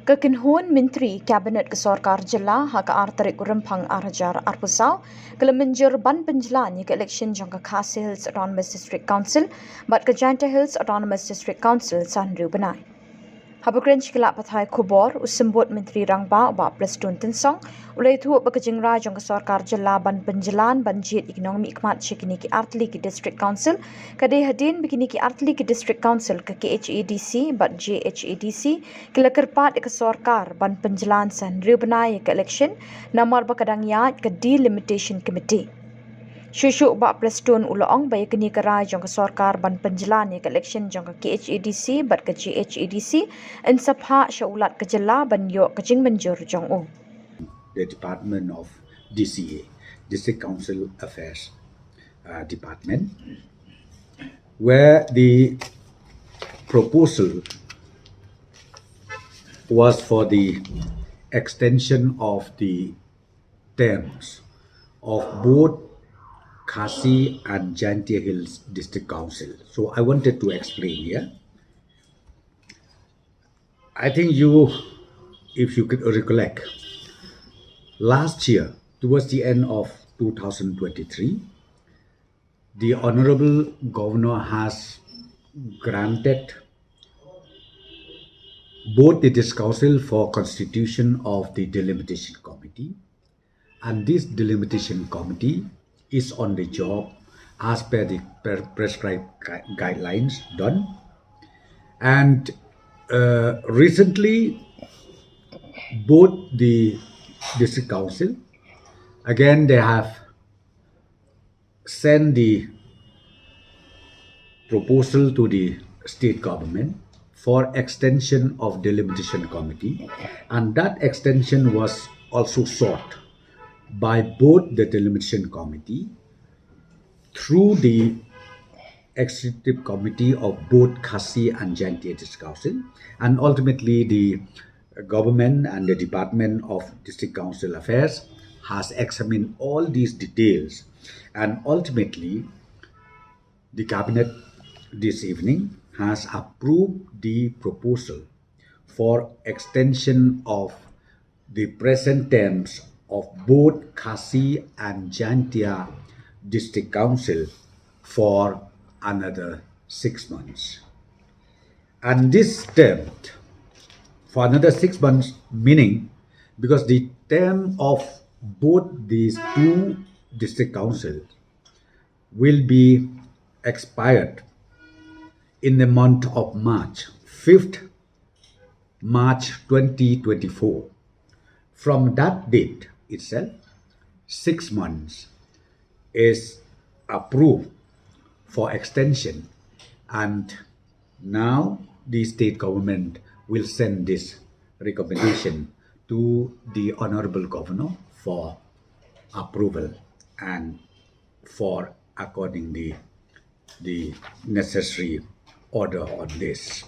Kekenhun Menteri Kabinet ke Sorkar Jela haka artarik urempang arhajar arpusau kelemenjur ban Pynjlan ke election jong ke Khasi Hills Autonomous District Council bat ke Jhadc Hills Autonomous District Council sanriu Bnai. Habukren Shikilak Pathai Khubor usembut Menteri Rangba ba Plestun Tensong ulai thu bekejingra jong ke Sorkar Jela ban Pynjlan ban Jhadc iknong mikmat shikini ki artli ki District Council kade hadin bikini ki artli ki District Council ke Khadc bat Jhadc kila kerpat ke Sorkar ban Pynjlan san riu Bnai ke election namar bakadang yat ke delimitation committee. Shushu ba Plestun ulong bay kini kara jong ke Sorkar ban Pynjlan ke election jong ke Khadc bat ke Jhadc in sapha syaulat ke Jela ban yo ke jing menjur jong u. The Department of DCA, District Council Affairs Department, where the proposal was for the extension of the terms of both Khasi and Jhadc Hills District Council. So I wanted to explain here. I think if you could recollect, last year, towards the end of 2023, the Honorable Governor has granted both the District Council for constitution of the Delimitation Committee, and this Delimitation Committee is on the job as per the prescribed guidelines done. And recently, both the District Council, again, they have sent the proposal to the state government for extension of Delimitation Committee, and that extension was also sought by both the Delimitation Committee through the Executive Committee of both Khasi and Jhadc District Council, and ultimately the government and the Department of District Council Affairs has examined all these details, and ultimately the Cabinet this evening has approved the proposal for extension of the present terms of both Khasi and Jhadc District Council for another 6 months. And this term for another 6 months, meaning because the term of both these two district councils will be expired in the month of March, 5th March 2024. From that date itself, 6 months is approved for extension, and now the state government will send this recommendation to the Honorable Governor for approval and for according the necessary order on this.